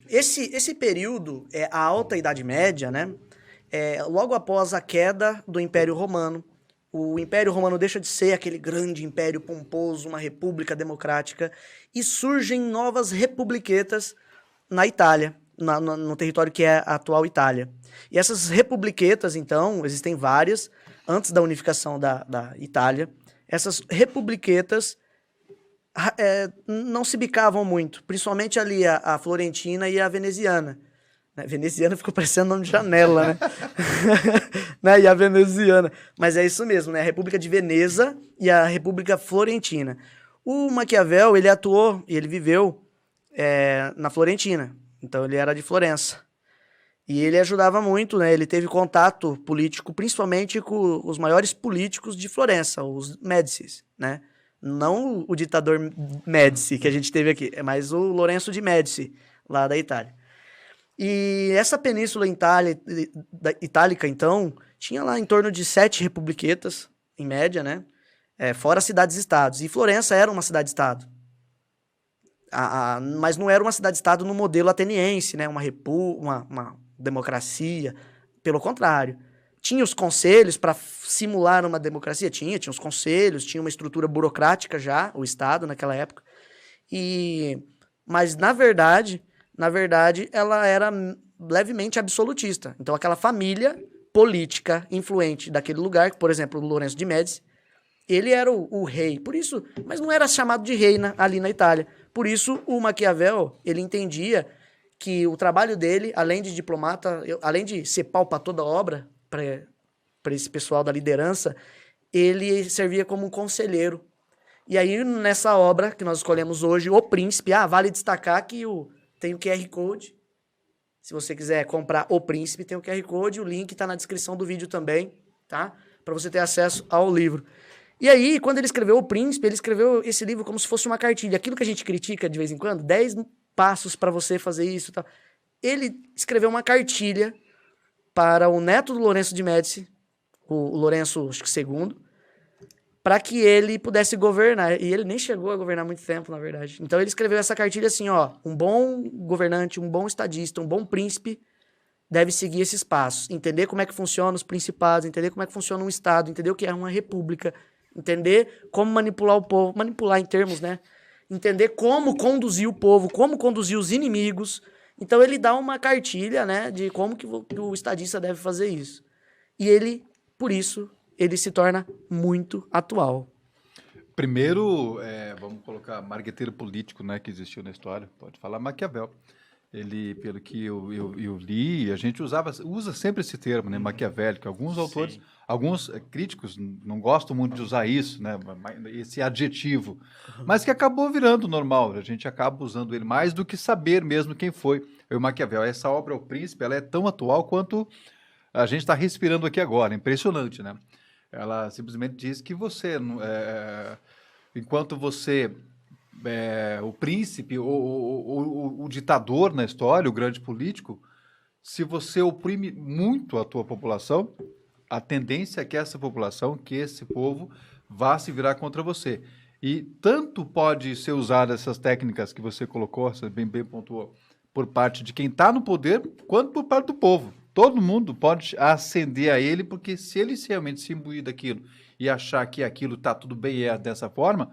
Esse período é a Alta Idade Média, né? Logo após a queda do Império Romano. O Império Romano deixa de ser aquele grande império pomposo, uma república democrática, e surgem novas republiquetas na Itália, no território que é a atual Itália. E essas republiquetas, então, existem várias, antes da unificação da Itália. Essas republiquetas não se bicavam muito, principalmente ali a florentina e a veneziana. Veneziana ficou parecendo nome de janela, né? Né? E a veneziana. Mas é isso mesmo, né? A República de Veneza e a República Florentina. O Maquiavel, ele atuou e ele viveu na Florentina. Então, ele era de Florença. E ele ajudava muito, né? Ele teve contato político, principalmente com os maiores políticos de Florença, os Médicis, né? Não o ditador Médici que a gente teve aqui, mas o Lourenço de Médici, lá da Itália. E essa península itálica, então, tinha lá em torno de 7 republiquetas, em média, né? Fora cidades-estados. E Florença era uma cidade-estado. Mas não era uma cidade-estado no modelo ateniense, né? Uma democracia. Pelo contrário. Tinha os conselhos para simular uma democracia? Tinha os conselhos, tinha uma estrutura burocrática já, o Estado naquela época. Mas, na verdade, ela era levemente absolutista. Então, aquela família política influente daquele lugar, por exemplo, o Lourenço de Médici, ele era o rei. Por isso, mas não era chamado de rei ali na Itália. Por isso, o Maquiavel, ele entendia que o trabalho dele, além de diplomata, além de ser pau para toda obra, para esse pessoal da liderança, ele servia como um conselheiro. E aí, nessa obra que nós escolhemos hoje, O Príncipe, vale destacar que tem o QR Code. Se você quiser comprar O Príncipe, tem o QR Code. O link está na descrição do vídeo também, tá? Para você ter acesso ao livro. E aí, quando ele escreveu O Príncipe, ele escreveu esse livro como se fosse uma cartilha. Aquilo que a gente critica de vez em quando, 10 passos para você fazer isso e tal. Ele escreveu uma cartilha para o neto do Lourenço de Médici, o Lourenço, acho que II, para que ele pudesse governar. E ele nem chegou a governar muito tempo, na verdade. Então ele escreveu essa cartilha assim, um bom governante, um bom estadista, um bom príncipe deve seguir esses passos. Entender como é que funcionam os principados, entender como é que funciona um estado, entender o que é uma república, entender como manipular o povo, manipular em termos, né? Entender como conduzir o povo, como conduzir os inimigos. Então ele dá uma cartilha, né, de como que o estadista deve fazer isso. E ele, por isso, ele se torna muito atual. Primeiro, vamos colocar marqueteiro político, né, que existiu na história, pode falar Maquiavel. Ele, pelo que eu li, a gente usa sempre esse termo, né, maquiavélico. Alguns autores, alguns críticos não gostam muito de usar isso, né, esse adjetivo, mas que acabou virando normal. A gente acaba usando ele mais do que saber mesmo quem foi o Maquiavel. Essa obra, O Príncipe, ela é tão atual quanto a gente está respirando aqui agora. Impressionante, né? Ela simplesmente diz que você, enquanto você... o príncipe, o ditador na história, o grande político, se você oprime muito a tua população, a tendência é que essa população, que esse povo, vá se virar contra você. E tanto pode ser usada essas técnicas que você colocou, você bem pontuou, por parte de quem está no poder, quanto por parte do povo. Todo mundo pode ascender a ele, porque se ele realmente se imbuir daquilo e achar que aquilo está tudo bem e é dessa forma,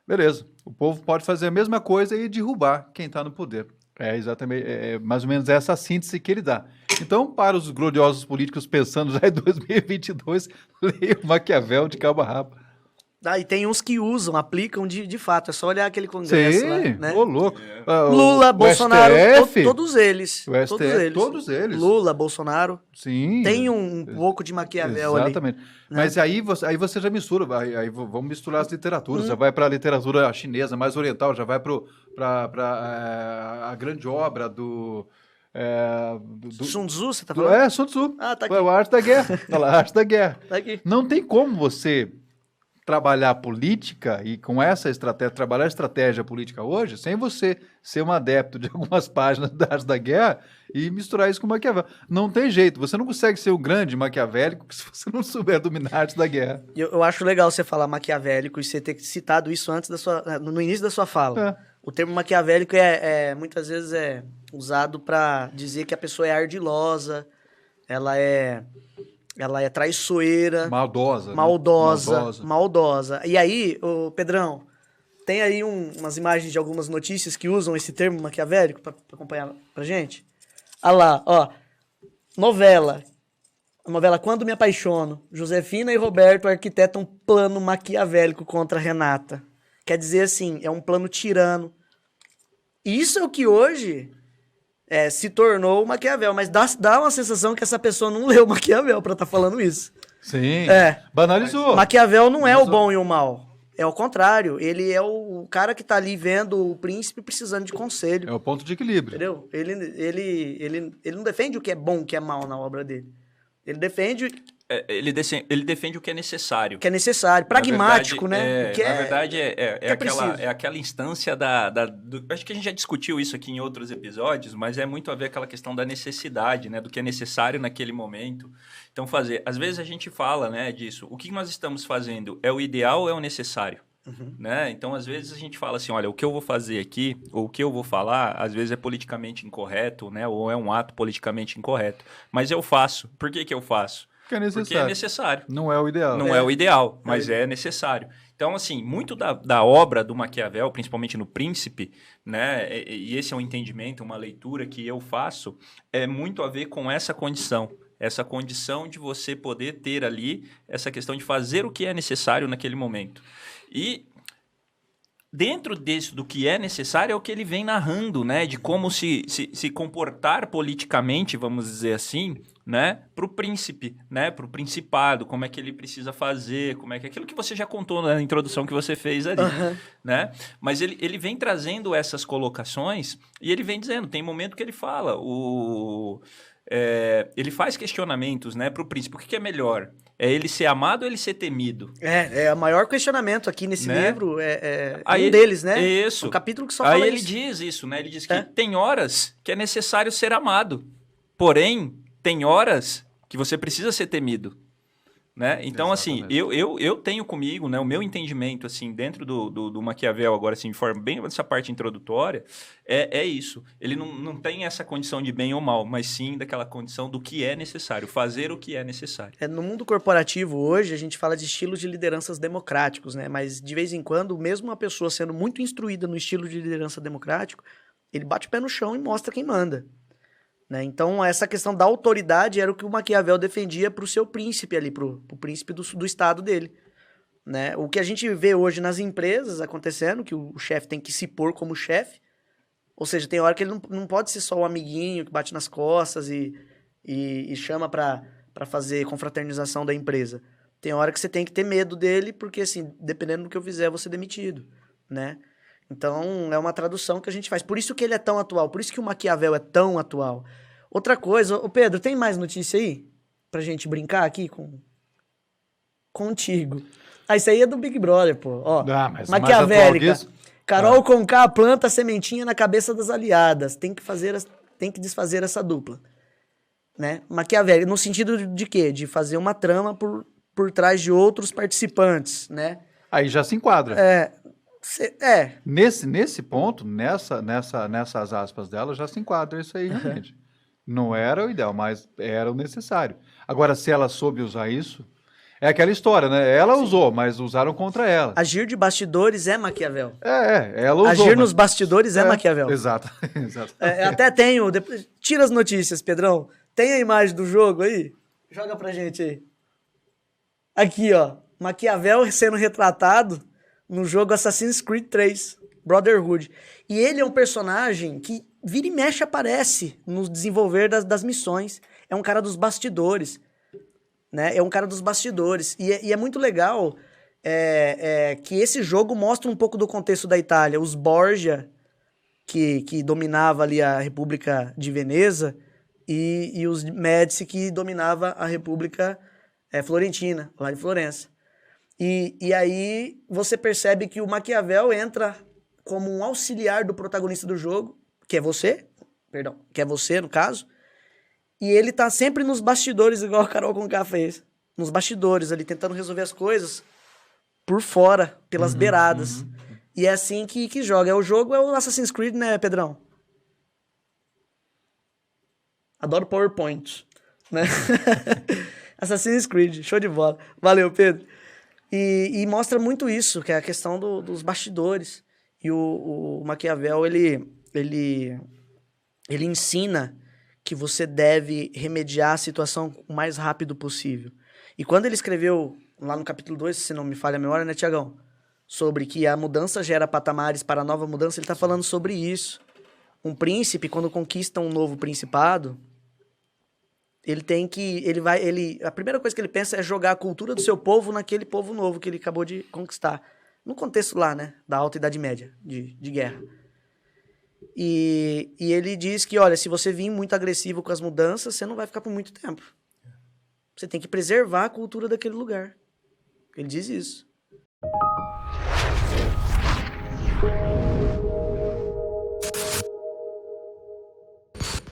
beleza, o povo pode fazer a mesma coisa e derrubar quem está no poder. É exatamente, mais ou menos essa síntese que ele dá. Então, para os gloriosos políticos pensando já em 2022, leia o Maquiavel de cabo a rabo. E tem uns que aplicam de fato. É só olhar aquele congresso lá, né? Ô louco. Lula, Bolsonaro, STF, todos eles. O STF, todos eles. Lula, Bolsonaro. Sim. Tem um pouco de Maquiavel ali. Exatamente. Mas aí você já mistura, aí vamos misturar as literaturas, já vai para a literatura chinesa, mais oriental, já vai para a grande obra do Sun Tzu, você tá falando? Sun Tzu. Tá aqui. A arte da guerra. A arte da guerra. Tá aqui. Não tem como você trabalhar política e com essa estratégia, trabalhar estratégia política hoje, sem você ser um adepto de algumas páginas da arte da guerra e misturar isso com Maquiavel. Não tem jeito, você não consegue ser um grande maquiavélico se você não souber dominar a arte da guerra. Eu acho legal você falar maquiavélico e você ter citado isso antes no início da sua fala. O termo maquiavélico muitas vezes é usado para dizer que a pessoa é ardilosa, ela é traiçoeira, Maldosa. maldosa. E aí, ô Pedrão, tem aí umas imagens de algumas notícias que usam esse termo maquiavélico para acompanhar pra gente? Ah lá, ó. Novela Quando Me Apaixono. Josefina e Roberto arquitetam um plano maquiavélico contra Renata. Quer dizer assim, é um plano tirano. Isso é o que hoje se tornou o Maquiavel, mas dá uma sensação que essa pessoa não leu Maquiavel pra estar falando isso. Sim, banalizou. Maquiavel não é o bom e o mal. É o contrário, ele é o cara que tá ali vendo o príncipe precisando de conselho. É o ponto de equilíbrio. Entendeu? Ele não defende o que é bom e o que é mal na obra dele. Ele defende... Ele defende o que é necessário. O que é necessário, pragmático, né? Na verdade, é aquela instância acho que a gente já discutiu isso aqui em outros episódios, mas é muito a ver aquela questão da necessidade, né? Do que é necessário naquele momento. Então, às vezes a gente fala, né, disso. O que nós estamos fazendo? É o ideal ou é o necessário? Uhum. Né? Então, às vezes a gente fala assim, olha, o que eu vou fazer aqui, ou o que eu vou falar, às vezes é politicamente incorreto, né? Ou é um ato politicamente incorreto. Mas eu faço. Por que eu faço? Porque é necessário. Não é o ideal. Não é o ideal, mas é necessário. Então, assim, muito da obra do Maquiavel, principalmente no Príncipe, né, e esse é um entendimento, uma leitura que eu faço, é muito a ver com essa condição de você poder ter ali essa questão de fazer o que é necessário naquele momento. E dentro do que é necessário é o que ele vem narrando, né, de como se comportar politicamente, vamos dizer assim, né, para o príncipe, né, para o principado, como é que ele precisa fazer, como é que aquilo que você já contou na introdução que você fez ali, né? Mas ele vem trazendo essas colocações e ele vem dizendo, tem momento que ele fala, ele faz questionamentos, né, para o príncipe, o que é melhor? É ele ser amado ou ele ser temido? É o maior questionamento aqui nesse livro, aí um deles, né? Isso. Um capítulo que só fala isso. Aí ele isso. diz isso, né? Ele diz que tem horas que é necessário ser amado, porém, tem horas que você precisa ser temido. Né? Então, assim, eu tenho comigo, né, o meu entendimento, assim, dentro do Maquiavel, agora, assim, de forma bem dessa parte introdutória, é isso. Ele não tem essa condição de bem ou mal, mas sim daquela condição do que é necessário, fazer o que é necessário. No mundo corporativo, hoje, a gente fala de estilos de lideranças democráticos, né? Mas, de vez em quando, mesmo uma pessoa sendo muito instruída no estilo de liderança democrático, ele bate o pé no chão e mostra quem manda. Né? Então, essa questão da autoridade era o que o Maquiavel defendia para o seu príncipe ali, para o príncipe do estado dele. Né? O que a gente vê hoje nas empresas acontecendo, que o chefe tem que se pôr como chefe, ou seja, tem hora que ele não pode ser só o amiguinho que bate nas costas e chama para fazer confraternização da empresa. Tem hora que você tem que ter medo dele, porque, assim, dependendo do que eu fizer, eu vou ser demitido. Né? Então, é uma tradução que a gente faz. Por isso que ele é tão atual, por isso que o Maquiavel é tão atual. Outra coisa, ô Pedro, tem mais notícia aí? Pra gente brincar aqui contigo. Isso aí é do Big Brother, pô. Ó, Maquiavélica. Carol Conká planta a sementinha na cabeça das aliadas. Tem que desfazer essa dupla. Né? Maquiavélica, no sentido de quê? De fazer uma trama por trás de outros participantes, né? Aí já se enquadra. Nesse ponto, nessas aspas dela, já se enquadra isso aí, realmente. Não era o ideal, mas era o necessário. Agora, se ela soube usar isso, é aquela história, né? Ela usou, mas usaram contra ela. Agir de bastidores é Maquiavel. Ela usou. Agir nos bastidores é Maquiavel. Exato. Até tenho... Tira as notícias, Pedrão. Tem a imagem do jogo aí? Joga pra gente aí. Aqui, ó. Maquiavel sendo retratado no jogo Assassin's Creed 3, Brotherhood. E ele é um personagem que vira e mexe aparece no desenvolver das missões. É um cara dos bastidores. Né? É um cara dos bastidores. E é muito legal que esse jogo mostra um pouco do contexto da Itália. Os Borgia, que dominava ali a República de Veneza, e os Médici, que dominava a República Florentina, lá em Florença. E aí você percebe que o Maquiavel entra como um auxiliar do protagonista do jogo, que é você, no caso, e ele tá sempre nos bastidores, igual a Carol Conká fez, nos bastidores ali, tentando resolver as coisas por fora, pelas beiradas. E é assim que joga. O jogo é o Assassin's Creed, né, Pedrão? Adoro PowerPoint, né? Assassin's Creed, show de bola. Valeu, Pedro. E mostra muito isso, que é a questão dos bastidores. E o Maquiavel, ele ensina que você deve remediar a situação o mais rápido possível. E quando ele escreveu, lá no capítulo 2, se não me falha a memória, né, Tiagão? Sobre que a mudança gera patamares para a nova mudança, ele está falando sobre isso. Um príncipe, quando conquista um novo principado, a primeira coisa que ele pensa é jogar a cultura do seu povo naquele povo novo que ele acabou de conquistar. No contexto lá, né, da Alta Idade Média, de guerra. E ele diz que, olha, se você vir muito agressivo com as mudanças, você não vai ficar por muito tempo. Você tem que preservar a cultura daquele lugar. Ele diz isso.